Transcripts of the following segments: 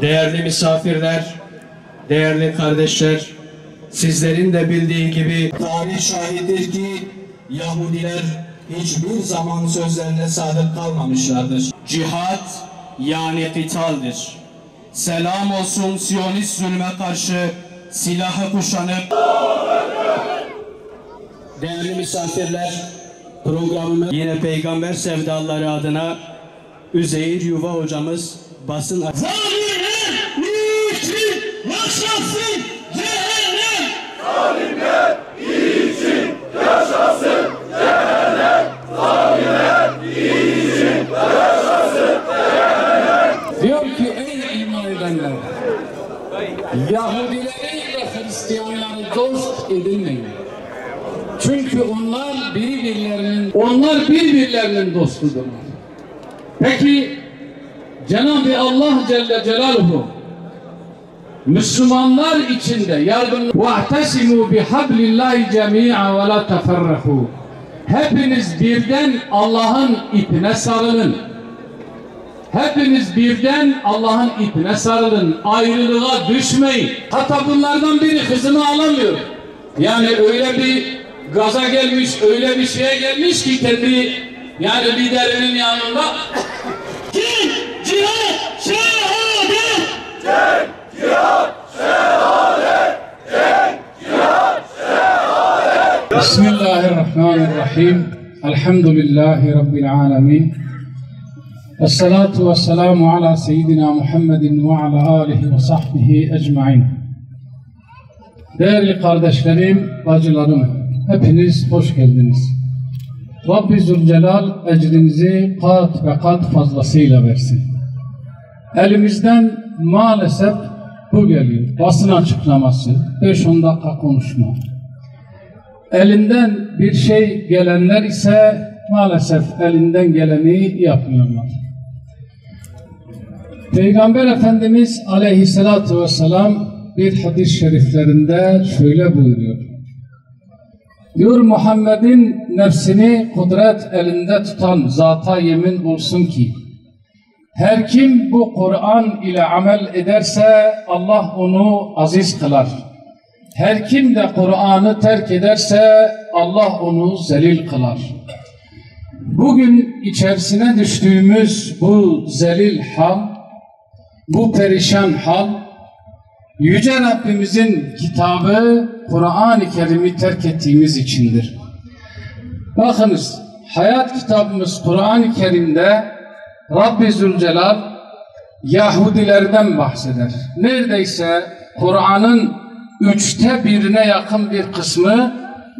Değerli misafirler, değerli kardeşler, sizlerin de bildiği gibi tarih şahittir ki Yahudiler hiçbir zaman sözlerine sadık kalmamışlardır. Cihat yani kıtaldır. Selam olsun Siyonist zulme karşı silahı kuşanıp. Değerli misafirler, programımı yine Peygamber sevdaları adına Üzeyir Yuva hocamız basın... Zalimler niçin yaşasın cehennem? Zalimler niçin yaşasın cehennem? Zalimler niçin yaşasın cehennem? Diyor ki ey iman edenler, Yahudileri ve Hristiyanları dost edinmeyin. Çünkü onlar birbirlerinin dostudurlar. Peki Cenab-ı Allah Celle Celaluhu Müslümanlar içinde yardım وَاَعْتَسِمُوا بِحَبْلِ اللّٰهِ جَمِيعًا وَلَا تَفَرَّحُوا. Hepiniz birden Allah'ın ipine sarılın. Hepiniz birden Allah'ın ipine sarılın. Ayrılığa düşmeyin. Hatta bunlardan biri kızını alamıyor. Yani öyle bir gaza gelmiş, öyle bir şeye gelmiş ki kendi yani liderinin yanında Cihat, şehadet! Cenk, cihat, şehadet! Cenk, cihat, şehadet! Bismillahirrahmanirrahim. Elhamdülillahi Rabbil alemin. Esselatu vesselamu ala seyyidina Muhammedin ve ala alihi ve sahbihi ecmain. Değerli kardeşlerim, bacılarım, hepiniz hoş geldiniz. Rabbi Zülcelal ecrinizi kat ve kat fazlasıyla versin. Elimizden maalesef bu geliyor. Basın açıklaması, 5-10 dakika konuşma. Elinden bir şey gelenler ise maalesef elinden geleni yapmıyorlar. Peygamber Efendimiz Aleyhisselatü Vesselam bir hadis-i şeriflerinde şöyle buyuruyor. Diyor, Muhammed'in nefsini kudret elinde tutan zata yemin olsun ki her kim bu Kur'an ile amel ederse Allah onu aziz kılar. Her kim de Kur'an'ı terk ederse Allah onu zelil kılar. Bugün içerisine düştüğümüz bu zelil hal, bu perişan hal, Yüce Rabbimizin kitabı Kur'an-ı Kerim'i terk ettiğimiz içindir. Bakınız, hayat kitabımız Kur'an-ı Kerim'de Rabbi Zülcelal Yahudilerden bahseder. Neredeyse Kur'an'ın 1/3'e yakın bir kısmı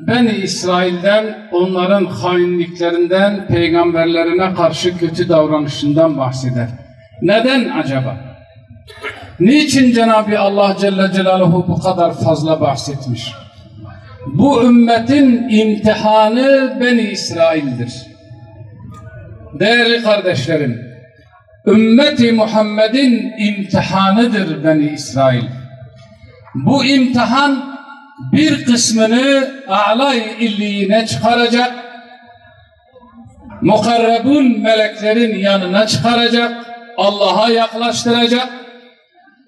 Beni İsrail'den, onların hainliklerinden, peygamberlerine karşı kötü davranışından bahseder. Neden acaba? Niçin Cenab-ı Allah Celle Celaluhu bu kadar fazla bahsetmiş? Bu ümmetin imtihanı Beni İsrail'dir. Değerli kardeşlerim, ümmeti Muhammed'in imtihanıdır Beni İsrail. Bu imtihan bir kısmını a'lâ-i illiyine çıkaracak, mukarrebun meleklerin yanına çıkaracak, Allah'a yaklaştıracak,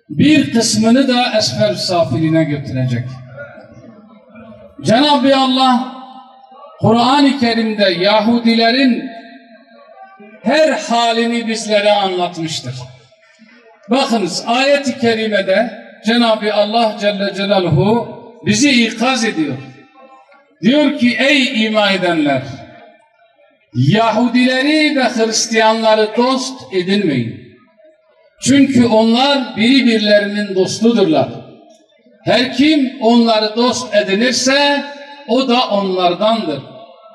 bir kısmını da esfel safiline götürecek. Cenab-ı Allah Kur'an-ı Kerim'de Yahudilerin her halini bizlere anlatmıştır. Bakınız, ayet-i kerimede Cenab-ı Allah Celle Celaluhu bizi ikaz ediyor. Diyor ki ey iman edenler, Yahudileri ve Hristiyanları dost edinmeyin. Çünkü onlar birbirlerinin dostudurlar. Her kim onları dost edinirse o da onlardandır.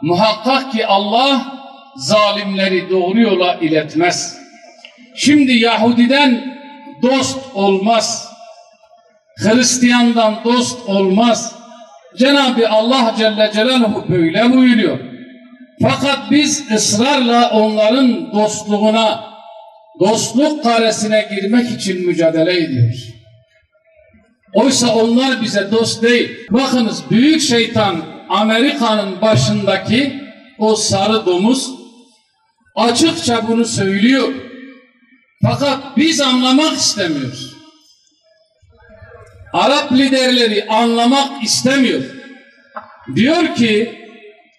Muhakkak ki Allah zalimleri doğru yola iletmez. Şimdi Yahudiden dost olmaz. Hristiyandan dost olmaz. Cenab-ı Allah Celle Celaluhu böyle buyuruyor. Fakat biz ısrarla onların dostluğuna, dostluk karesine girmek için mücadele ediyoruz. Oysa onlar bize dost değil. Bakınız, büyük şeytan Amerika'nın başındaki o sarı domuz açıkça bunu söylüyor. Fakat biz anlamak istemiyoruz. Arap liderleri anlamak istemiyor. Diyor ki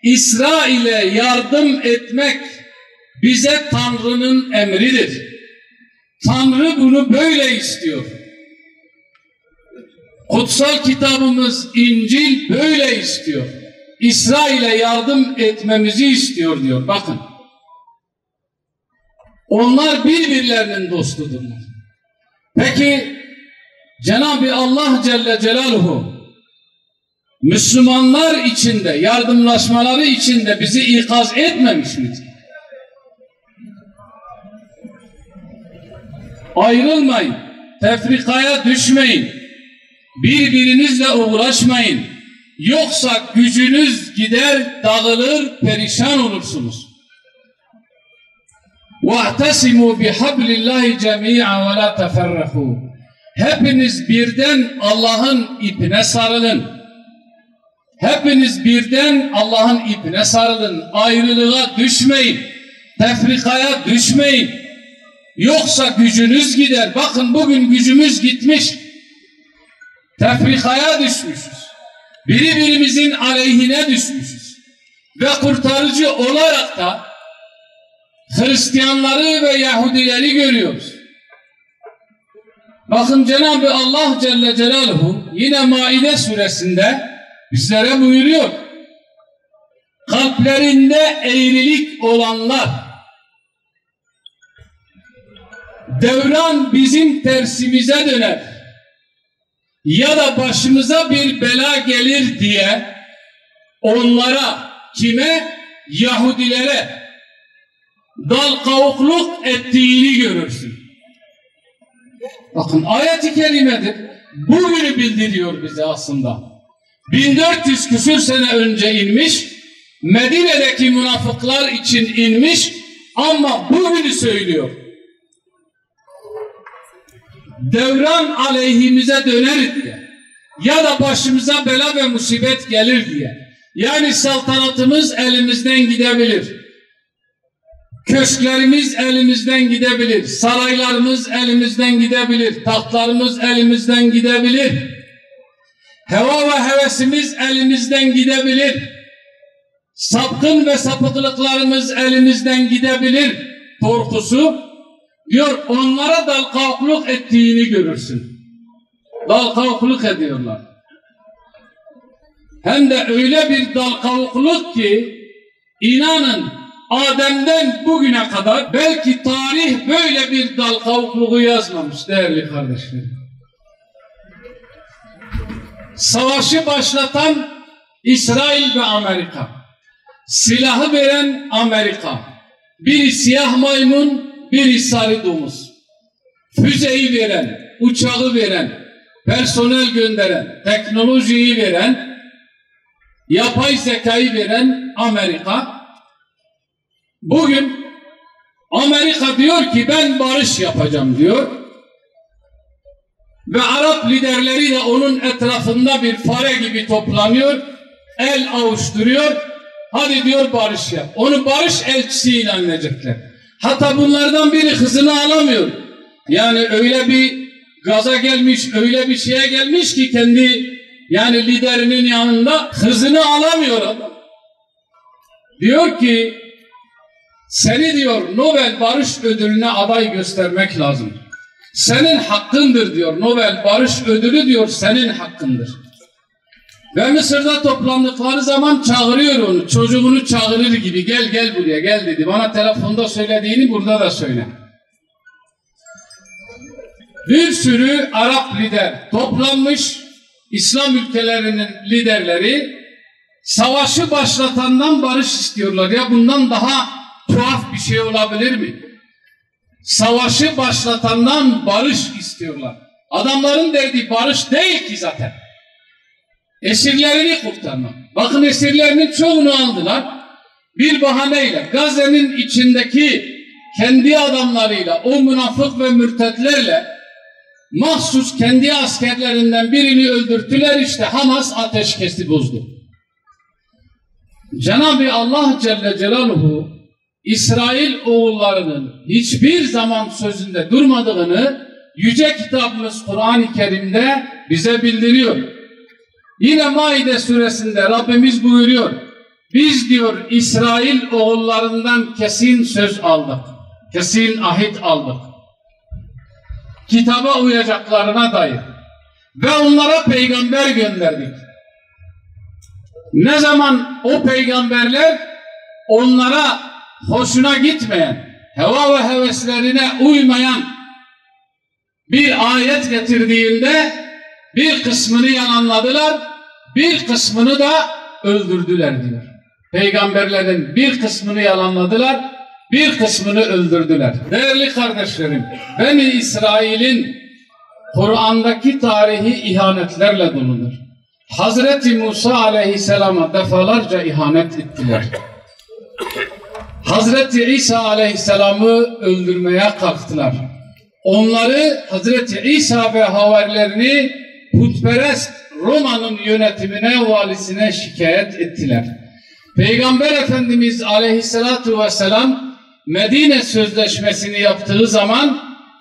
İsrail'e yardım etmek bize Tanrı'nın emridir. Tanrı bunu böyle istiyor. Kutsal kitabımız İncil böyle istiyor. İsrail'e yardım etmemizi istiyor diyor. Bakın. Onlar birbirlerinin dostudurlar. Peki Cenab-ı Allah Celle Celaluhu Müslümanlar içinde, yardımlaşmaları içinde bizi ikaz etmemiş miydi? Ayrılmayın, tefrikaya düşmeyin, birbirinizle uğraşmayın. Yoksa gücünüz gider, dağılır, perişan olursunuz. وَاَعْتَسِمُوا بِحَبْلِ اللّٰهِ جَمِيعًا وَلَا تَفَرَّقُوا. Hepiniz birden Allah'ın ipine sarılın. Hepiniz birden Allah'ın ipine sarılın. Ayrılığa düşmeyin. Tefrikaya düşmeyin. Yoksa gücünüz gider. Bakın bugün gücümüz gitmiş. Tefrikaya düşmüşüz. Birbirimizin aleyhine düşmüşüz. Ve kurtarıcı olarak da Hristiyanları ve Yahudileri görüyoruz. Bakın Cenab-ı Allah Celle Celaluhu yine Maide suresinde bizlere buyuruyor. Kalplerinde eğrilik olanlar, devran bizim tersimize döner ya da başımıza bir bela gelir diye onlara, kime? Yahudilere dal kavukluk ettiğini görürsün. Bakın ayet-i kerimedir. Bugünü bildiriyor bize aslında. 1400 küsür sene önce inmiş, Medine'deki münafıklar için inmiş ama bugünü söylüyor. Devran aleyhimize döner diye ya da başımıza bela ve musibet gelir diye. Yani saltanatımız elimizden gidebilir. Köşklerimiz elimizden gidebilir. Saraylarımız elimizden gidebilir. Tahtlarımız elimizden gidebilir. Heva ve hevesimiz elimizden gidebilir. Sapkın ve sapıklıklarımız elimizden gidebilir. Korkusu diyor onlara dal kavukluk ettiğini görürsün. Dal kavukluk ediyorlar. Hem de öyle bir dal kavukluk ki inanın Adem'den bugüne kadar belki tarih böyle bir dal kavukluğu yazmamış değerli kardeşlerim. Savaşı başlatan İsrail ve Amerika. Silahı veren Amerika. Biri siyah maymun, biri sarı domuz. Füzeyi veren, uçağı veren, personel gönderen, teknolojiyi veren, yapay zekayı veren Amerika. Bugün Amerika diyor ki ben barış yapacağım diyor. Ve Arap liderleri de onun etrafında bir fare gibi toplanıyor. El avuşturuyor. Hadi diyor barış yap. Onu barış elçisi ilan edecekler. Hatta bunlardan biri kızını alamıyor. Yani öyle bir gaza gelmiş, öyle bir şeye gelmiş ki kendi yani liderinin yanında kızını alamıyor adam. Diyor ki seni diyor Nobel Barış Ödülü'ne aday göstermek lazım. Senin hakkındır diyor. Nobel Barış Ödülü diyor senin hakkındır. Ve Mısır'da toplandıkları zaman çağırıyor onu. Çocuğunu çağırır gibi gel buraya gel dedi. Bana telefonda söylediğini burada da söyle. Bir sürü Arap lider toplanmış, İslam ülkelerinin liderleri savaşı başlatandan barış istiyorlar. Ya bundan daha tuhaf bir şey olabilir mi? Savaşı başlatandan barış istiyorlar. Adamların derdi barış değil ki zaten. Esirlerini kurtarmak. Bakın esirlerinin çoğunu aldılar. Bir bahaneyle Gazze'nin içindeki kendi adamlarıyla, o münafık ve mürtetlerle mahsus kendi askerlerinden birini öldürttüler, işte Hamas ateşkesi bozdu. Cenab-ı Allah Celle Celaluhu İsrail oğullarının hiçbir zaman sözünde durmadığını yüce kitabımız Kur'an-ı Kerim'de bize bildiriyor. Yine Maide suresinde Rabbimiz buyuruyor. Biz diyor İsrail oğullarından kesin söz aldık. Kesin ahit aldık. Kitaba uyacaklarına dair. Ve onlara peygamber gönderdik. Ne zaman o peygamberler onlara hoşuna gitmeyen, heva ve heveslerine uymayan bir ayet getirdiğinde bir kısmını yalanladılar, bir kısmını da öldürdüler diyor. Peygamberlerin bir kısmını yalanladılar, bir kısmını öldürdüler. Değerli kardeşlerim, Beni İsrail'in Kur'an'daki tarihi ihanetlerle doludur. Hazreti Musa aleyhisselama defalarca ihanet ettiler. Hazreti İsa aleyhisselamı öldürmeye kalktılar. Onları Hazreti İsa ve havarilerini putperest Roma'nın yönetimine, valisine şikayet ettiler. Peygamber Efendimiz aleyhissalatu vesselam Medine Sözleşmesi'ni yaptığı zaman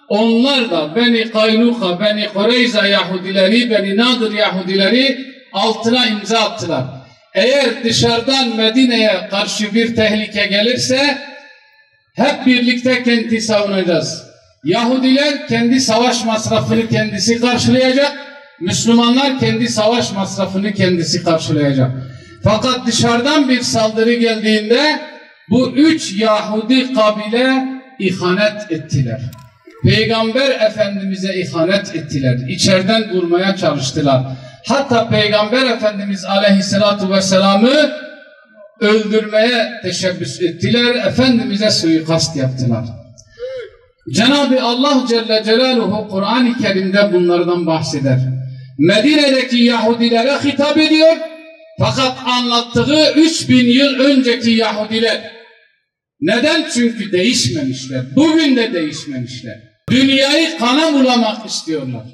onlar da Beni Kaynuka, Beni Kureyza Yahudileri, Beni Nadir Yahudileri altına imza attılar. Eğer dışarıdan Medine'ye karşı bir tehlike gelirse hep birlikte kenti savunacağız. Yahudiler kendi savaş masrafını kendisi karşılayacak, Müslümanlar kendi savaş masrafını kendisi karşılayacak. Fakat dışarıdan bir saldırı geldiğinde bu 3 Yahudi kabile ihanet ettiler. Peygamber Efendimiz'e ihanet ettiler. İçeriden vurmaya çalıştılar. Hatta Peygamber Efendimiz Aleyhisselatü Vesselam'ı öldürmeye teşebbüs ettiler. Efendimiz'e suikast yaptılar. Cenab-ı Allah Celle Celaluhu Kur'an-ı Kerim'de bunlardan bahseder. Medine'deki Yahudilere hitap ediyor. Fakat anlattığı 3000 yıl önceki Yahudiler. Neden? Çünkü değişmemişler. Bugün de değişmemişler. Dünyayı kana bulamak istiyorlar.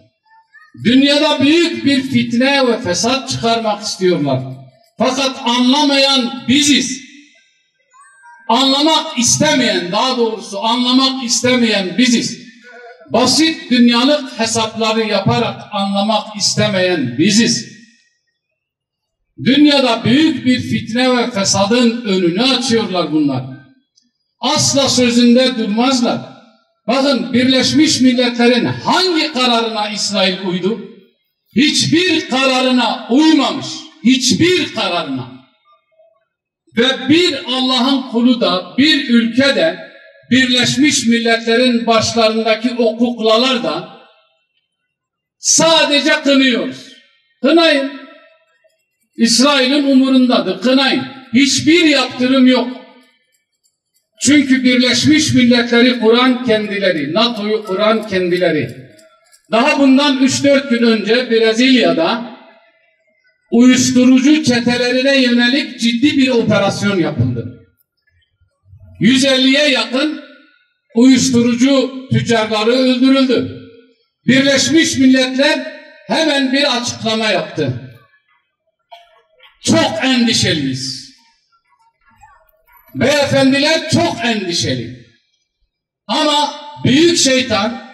Dünyada büyük bir fitne ve fesat çıkarmak istiyorlar. Fakat anlamayan biziz. Anlamak istemeyen, daha doğrusu anlamak istemeyen biziz. Basit dünyalık hesapları yaparak anlamak istemeyen biziz. Dünyada büyük bir fitne ve fesadın önünü açıyorlar bunlar. Asla sözünde durmazlar. Bakın Birleşmiş Milletler'in hangi kararına İsrail uydu? Hiçbir kararına uymamış. Hiçbir kararına. Ve bir Allah'ın kulu da, bir ülkede Birleşmiş Milletler'in başlarındaki o kuklalar da sadece kınıyoruz. Kınayın. İsrail'in umurundadır. Kınayın. Hiçbir yaptırım yok. Çünkü Birleşmiş Milletler'i kuran kendileri, NATO'yu kuran kendileri. Daha bundan 3-4 gün önce Brezilya'da uyuşturucu çetelerine yönelik ciddi bir operasyon yapıldı. 150'ye yakın uyuşturucu tüccarları öldürüldü. Birleşmiş Milletler hemen bir açıklama yaptı. Çok endişeliyiz. Beyefendiler çok endişeli. Ama büyük şeytan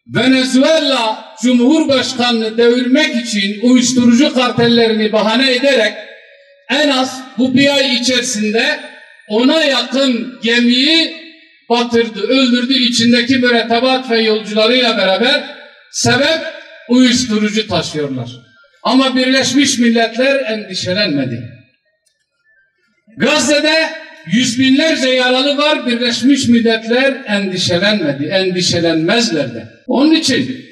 Venezuela Cumhurbaşkanı'nı devirmek için uyuşturucu kartellerini bahane ederek en az bu bir ay içerisinde 10'a yakın gemiyi batırdı, öldürdü, içindeki mürettebat ve yolcularıyla beraber. Sebep uyuşturucu taşıyorlar. Ama Birleşmiş Milletler endişelenmedi. Gazze'de yüz binlerce yaralı var, Birleşmiş Milletler endişelenmedi, endişelenmezler de. Onun için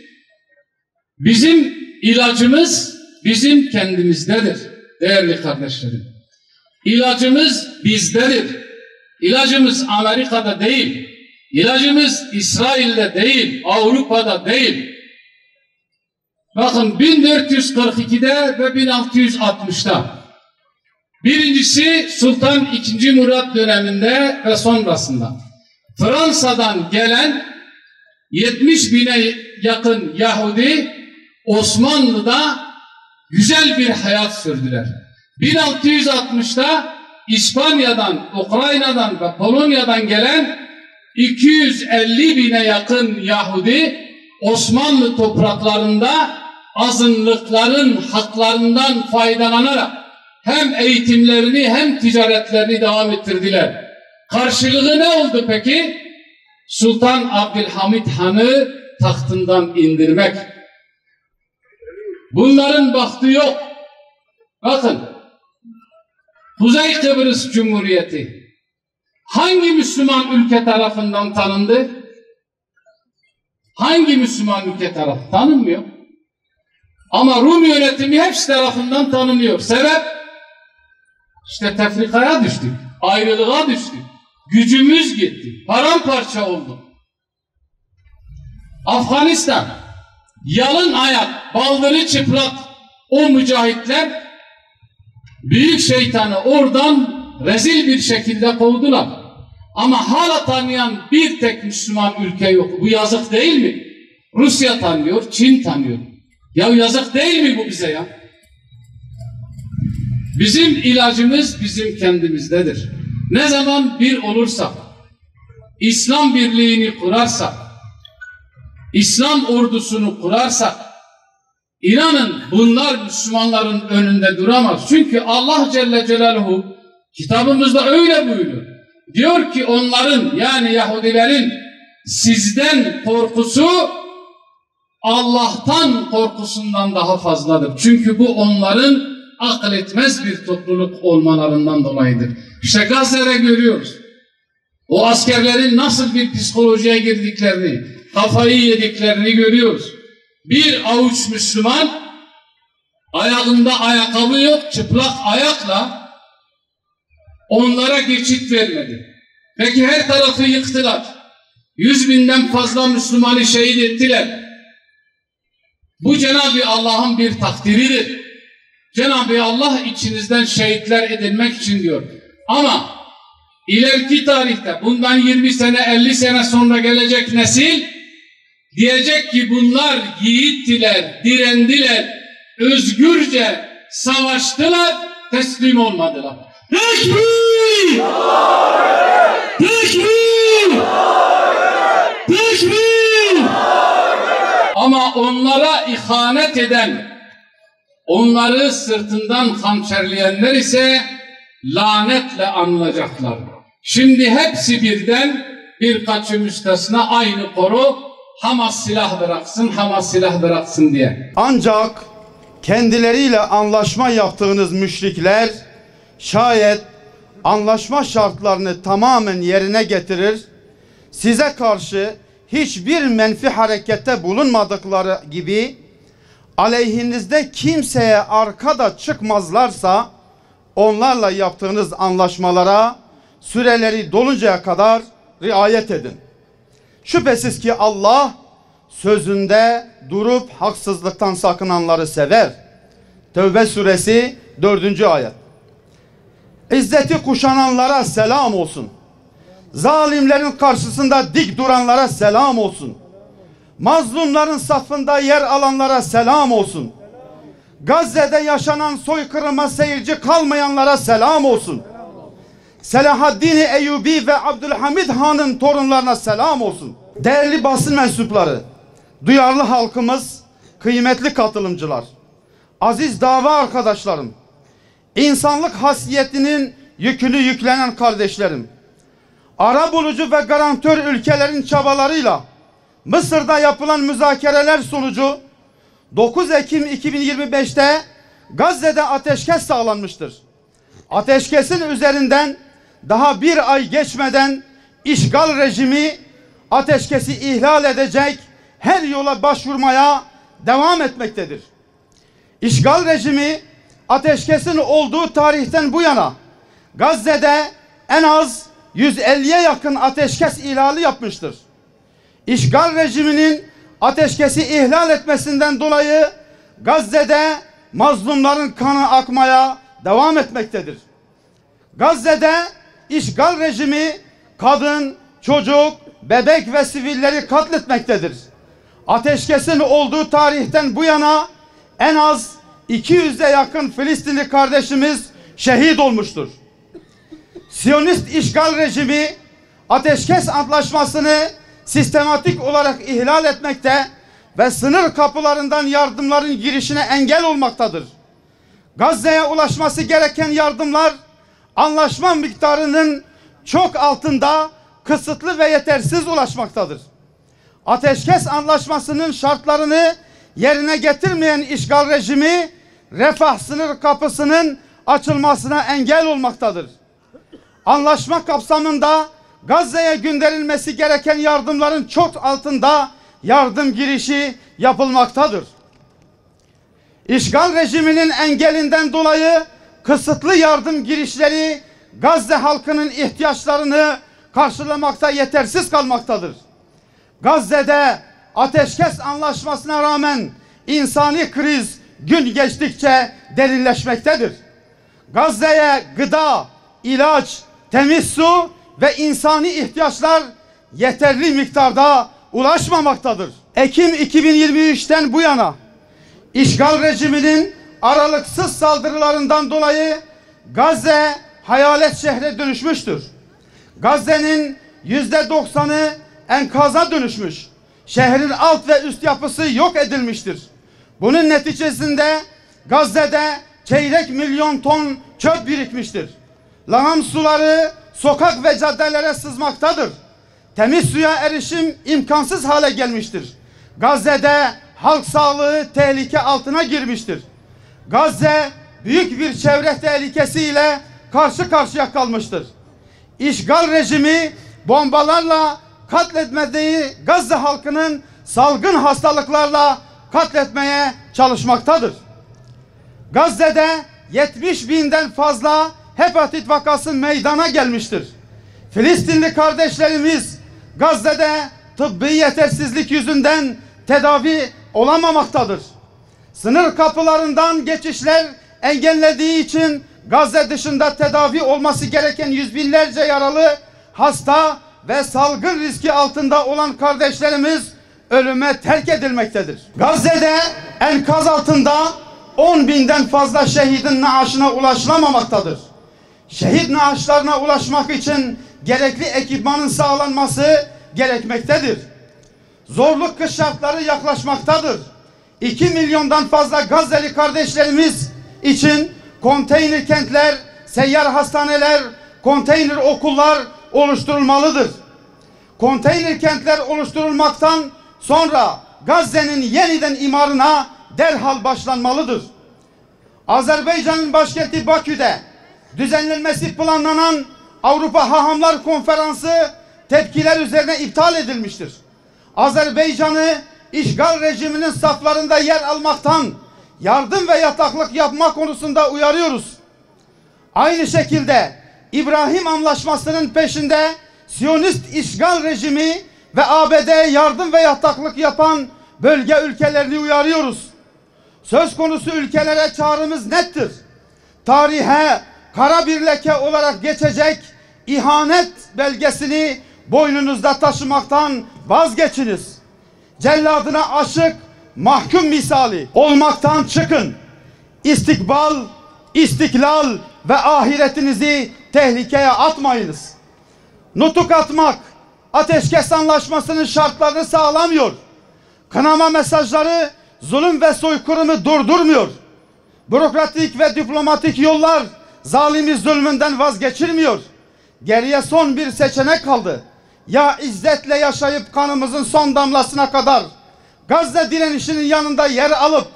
bizim ilacımız bizim kendimizdedir değerli kardeşlerim. İlacımız bizdedir. İlacımız Amerika'da değil, ilacımız İsrail'de değil, Avrupa'da değil. Bakın 1442'de ve 1660'da. Birincisi Sultan II. Murat döneminde ve sonrasında. Fransa'dan gelen 70 bine yakın Yahudi Osmanlı'da güzel bir hayat sürdüler. 1660'da İspanya'dan, Ukrayna'dan ve Polonya'dan gelen 250 bine yakın Yahudi Osmanlı topraklarında azınlıkların haklarından faydalanarak hem eğitimlerini hem ticaretlerini devam ettirdiler. Karşılığı ne oldu peki? Sultan Abdülhamid Han'ı tahtından indirmek. Bunların bahtı yok. Bakın, Kuzey Kıbrıs Cumhuriyeti hangi Müslüman ülke tarafından tanındı? Hangi Müslüman ülke tarafından tanınmıyor? Ama Rum yönetimi hepsi tarafından tanınıyor. Sebep? İşte tefrikaya düştük, ayrılığa düştük, gücümüz gitti, paramparça oldu. Afganistan, yalın ayak, baldırı çıplak o mücahitler büyük şeytanı oradan rezil bir şekilde kovdular. Ama hala tanıyan bir tek Müslüman ülke yok. Bu yazık değil mi? Rusya tanıyor, Çin tanıyor. Ya yazık değil mi bu bize ya? Bizim ilacımız bizim kendimizdedir. Ne zaman bir olursak, İslam birliğini kurarsak, İslam ordusunu kurarsak, inanın bunlar Müslümanların önünde duramaz. Çünkü Allah Celle Celaluhu kitabımızda öyle buyuruyor. Diyor ki onların, yani Yahudilerin sizden korkusu Allah'tan korkusundan daha fazladır. Çünkü bu onların akıl etmez bir topluluk olmalarından dolayıdır. İşte Gazze'de görüyoruz. O askerlerin nasıl bir psikolojiye girdiklerini, kafayı yediklerini görüyoruz. Bir avuç Müslüman ayağında ayakkabı yok, çıplak ayakla onlara geçit vermedi. Peki her tarafı yıktılar. 100.000'den fazla Müslümanı şehit ettiler. Bu Cenab-ı Allah'ın bir takdiridir. Cenab-ı Allah içinizden şehitler edilmek için diyor. Ama ileriki tarihte bundan 20 sene 50 sene sonra gelecek nesil diyecek ki bunlar yiğittiler, direndiler, özgürce savaştılar, teslim olmadılar. Tekbir! Tekbir! Tekbir! Ama onlara ihanet eden, onları sırtından hançerleyenler ise lanetle anılacaklar. Şimdi hepsi birden, birkaçı müstesna aynı koro, Hamas silah bıraksın, Hamas silah bıraksın diye. Ancak kendileriyle anlaşma yaptığınız müşrikler şayet anlaşma şartlarını tamamen yerine getirir, size karşı hiçbir menfi harekette bulunmadıkları gibi aleyhinizde kimseye arkada çıkmazlarsa onlarla yaptığınız anlaşmalara süreleri doluncaya kadar riayet edin. Şüphesiz ki Allah sözünde durup haksızlıktan sakınanları sever. Tevbe suresi 4. ayet. İzzeti kuşananlara selam olsun. Zalimlerin karşısında dik duranlara selam olsun. Mazlumların safında yer alanlara selam olsun. Gazze'de yaşanan soykırıma seyirci kalmayanlara selam olsun. Selahaddin Eyyubi ve Abdülhamid Han'ın torunlarına selam olsun. Değerli basın mensupları, duyarlı halkımız, kıymetli katılımcılar, aziz dava arkadaşlarım, insanlık hasiyetinin yükünü yüklenen kardeşlerim, arabulucu ve garantör ülkelerin çabalarıyla Mısır'da yapılan müzakereler sonucu 9 Ekim 2025'te Gazze'de ateşkes sağlanmıştır. Ateşkesin üzerinden daha bir ay geçmeden işgal rejimi ateşkesi ihlal edecek her yola başvurmaya devam etmektedir. İşgal rejimi ateşkesin olduğu tarihten bu yana Gazze'de en az 150'ye yakın ateşkes ihlali yapmıştır. İşgal rejiminin ateşkesi ihlal etmesinden dolayı Gazze'de mazlumların kanı akmaya devam etmektedir. Gazze'de işgal rejimi kadın, çocuk, bebek ve sivilleri katletmektedir. Ateşkesin olduğu tarihten bu yana en az 200'e yakın Filistinli kardeşimiz şehit olmuştur. Siyonist işgal rejimi ateşkes antlaşmasını sistematik olarak ihlal etmekte ve sınır kapılarından yardımların girişine engel olmaktadır. Gazze'ye ulaşması gereken yardımlar anlaşma miktarının çok altında, kısıtlı ve yetersiz ulaşmaktadır. Ateşkes antlaşmasının şartlarını yerine getirmeyen işgal rejimi Refah sınır kapısının açılmasına engel olmaktadır. Anlaşma kapsamında Gazze'ye gönderilmesi gereken yardımların çok altında yardım girişi yapılmaktadır. İşgal rejiminin engelinden dolayı kısıtlı yardım girişleri Gazze halkının ihtiyaçlarını karşılamakta yetersiz kalmaktadır. Gazze'de ateşkes anlaşmasına rağmen insani kriz gün geçtikçe derinleşmektedir. Gazze'ye gıda, ilaç, temiz su ve insani ihtiyaçlar yeterli miktarda ulaşmamaktadır. Ekim 2023'ten bu yana işgal rejiminin aralıksız saldırılarından dolayı Gazze hayalet şehre dönüşmüştür. Gazze'nin %90'ı enkaza dönüşmüş. Şehrin alt ve üst yapısı yok edilmiştir. Bunun neticesinde Gazze'de çeyrek milyon ton çöp birikmiştir. Lağım suları sokak ve caddelere sızmaktadır. Temiz suya erişim imkansız hale gelmiştir. Gazze'de halk sağlığı tehlike altına girmiştir. Gazze büyük bir çevre tehlikesiyle karşı karşıya kalmıştır. İşgal rejimi bombalarla katletmediği Gazze halkının salgın hastalıklarla katletmeye çalışmaktadır. Gazze'de 70 binden fazla hepatit vakası meydana gelmiştir. Filistinli kardeşlerimiz Gazze'de tıbbi yetersizlik yüzünden tedavi olamamaktadır. Sınır kapılarından geçişler engellediği için Gazze dışında tedavi olması gereken yüz binlerce yaralı, hasta ve salgın riski altında olan kardeşlerimiz ölüme terk edilmektedir. Gazze'de enkaz altında 10 binden fazla şehidin naaşına ulaşılamamaktadır. Şehit naaşlarına ulaşmak için gerekli ekipmanın sağlanması gerekmektedir. Zorlu kış şartları yaklaşmaktadır. 2 milyondan fazla Gazze'li kardeşlerimiz için konteyner kentler, seyyar hastaneler, konteyner okullar oluşturulmalıdır. Konteyner kentler oluşturulmaktan sonra Gazze'nin yeniden imarına derhal başlanmalıdır. Azerbaycan'ın başkenti Bakü'de düzenlenmesi planlanan Avrupa Hahamlar Konferansı tepkiler üzerine iptal edilmiştir. Azerbaycan'ı işgal rejiminin saflarında yer almaktan yardım ve yataklık yapma konusunda uyarıyoruz. Aynı şekilde İbrahim Anlaşması'nın peşinde Siyonist işgal rejimi ve ABD'ye yardım ve yataklık yapan bölge ülkelerini uyarıyoruz. Söz konusu ülkelere çağrımız nettir. Tarihe kara bir leke olarak geçecek ihanet belgesini boynunuzda taşımaktan vazgeçiniz. Celladına aşık mahkum misali olmaktan çıkın. İstikbal, istiklal ve ahiretinizi tehlikeye atmayınız. Nutuk atmak ateşkes anlaşmasının şartlarını sağlamıyor. Kınama mesajları zulüm ve soykırımı durdurmuyor. Bürokratik ve diplomatik yollar zalimi zulmünden vazgeçirmiyor. Geriye son bir seçenek kaldı. Ya izzetle yaşayıp kanımızın son damlasına kadar Gazze direnişinin yanında yer alıp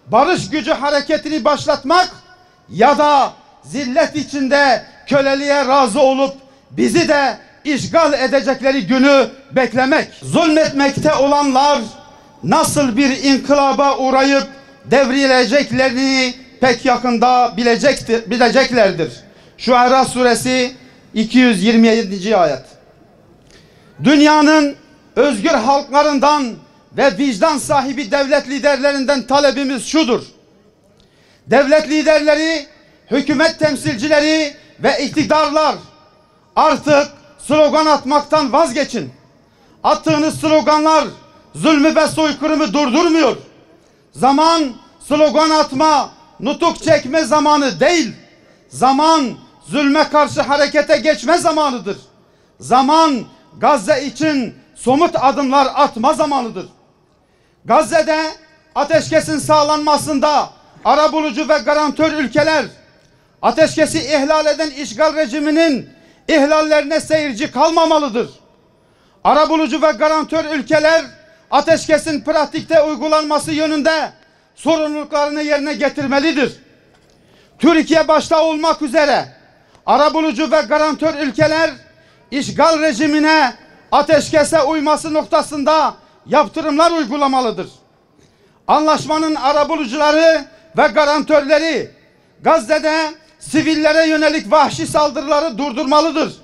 barış gücü hareketini başlatmak ya da zillet içinde köleliğe razı olup bizi de işgal edecekleri günü beklemek. Zulmetmekte olanlar nasıl bir inkılaba uğrayıp devrileceklerini pek yakında bileceklerdir. Şuara suresi 227. ayet. Dünyanın özgür halklarından ve vicdan sahibi devlet liderlerinden talebimiz şudur. Devlet liderleri, hükümet temsilcileri ve iktidarlar artık slogan atmaktan vazgeçin. Attığınız sloganlar zulmü ve soykırımı durdurmuyor. Zaman slogan atma, nutuk çekme zamanı değil. Zaman zulme karşı harekete geçme zamanıdır. Zaman Gazze için somut adımlar atma zamanıdır. Gazze'de ateşkesin sağlanmasında arabulucu ve garantör ülkeler ateşkesi ihlal eden işgal rejiminin ihlallerine seyirci kalmamalıdır. Arabulucu ve garantör ülkeler ateşkesin pratikte uygulanması yönünde sorumluluklarını yerine getirmelidir. Türkiye başta olmak üzere arabulucu ve garantör ülkeler işgal rejimine ateşkese uyması noktasında yaptırımlar uygulamalıdır. Anlaşmanın arabulucuları ve garantörleri Gazze'de sivillere yönelik vahşi saldırıları durdurmalıdır.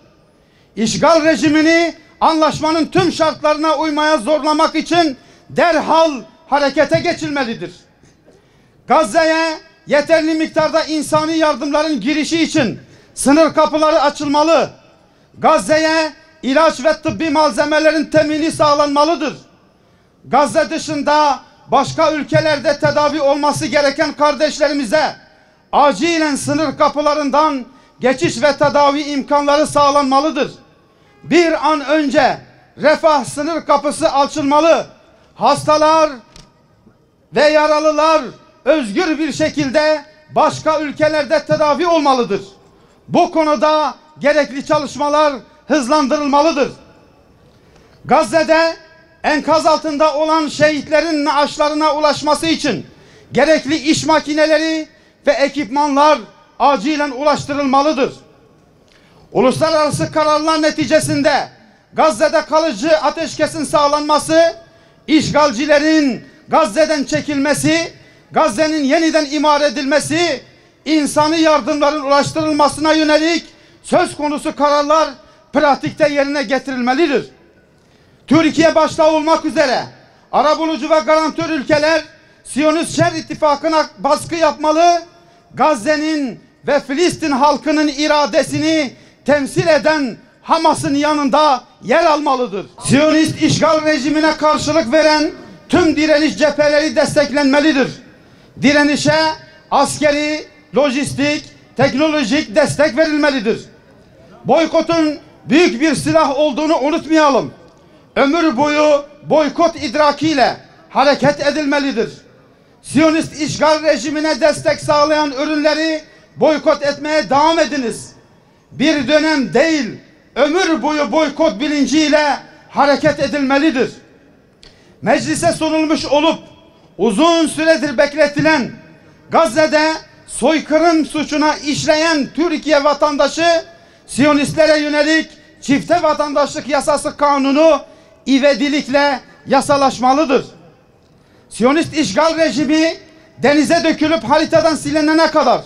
İşgal rejimini anlaşmanın tüm şartlarına uymaya zorlamak için derhal harekete geçilmelidir. Gazze'ye yeterli miktarda insani yardımların girişi için sınır kapıları açılmalı. Gazze'ye ilaç ve tıbbi malzemelerin temini sağlanmalıdır. Gazze dışında başka ülkelerde tedavi olması gereken kardeşlerimize acilen sınır kapılarından geçiş ve tedavi imkanları sağlanmalıdır. Bir an önce Refah sınır kapısı açılmalı. Hastalar ve yaralılar özgür bir şekilde başka ülkelerde tedavi olmalıdır. Bu konuda gerekli çalışmalar hızlandırılmalıdır. Gazze'de enkaz altında olan şehitlerin naaşlarına ulaşması için gerekli iş makineleri ve ekipmanlar acilen ulaştırılmalıdır. Uluslararası kararlar neticesinde Gazze'de kalıcı ateşkesin sağlanması, işgalcilerin Gazze'den çekilmesi, Gazze'nin yeniden imar edilmesi, insani yardımların ulaştırılmasına yönelik söz konusu kararlar pratikte yerine getirilmelidir. Türkiye başta olmak üzere arabulucu ve garantör ülkeler Siyonist Şer İttifakı'na baskı yapmalı, Gazze'nin ve Filistin halkının iradesini temsil eden Hamas'ın yanında yer almalıdır. Siyonist işgal rejimine karşılık veren tüm direniş cepheleri desteklenmelidir. Direnişe askeri, lojistik, teknolojik destek verilmelidir. Boykotun büyük bir silah olduğunu unutmayalım. Ömür boyu boykot idrakiyle hareket edilmelidir. Siyonist işgal rejimine destek sağlayan ürünleri boykot etmeye devam ediniz. Bir dönem değil, ömür boyu boykot bilinciyle hareket edilmelidir. Meclise sunulmuş olup uzun süredir bekletilen Gazze'de soykırım suçuna işleyen Türkiye vatandaşı Siyonistlere yönelik çifte vatandaşlık yasası kanunu ivedilikle yasalaşmalıdır. Siyonist işgal rejimi denize dökülüp haritadan silinene kadar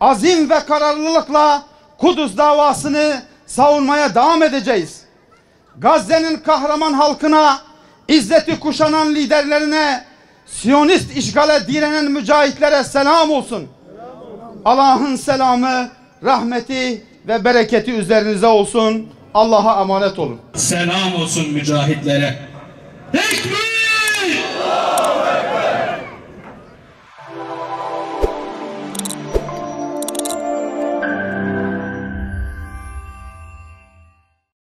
azim ve kararlılıkla Kudüs davasını savunmaya devam edeceğiz. Gazze'nin kahraman halkına, izzeti kuşanan liderlerine, Siyonist işgale direnen mücahitlere selam olsun. Allah'ın selamı, rahmeti ve bereketi üzerinize olsun. Allah'a emanet olun. Selam olsun mücahitlere. Tekbir!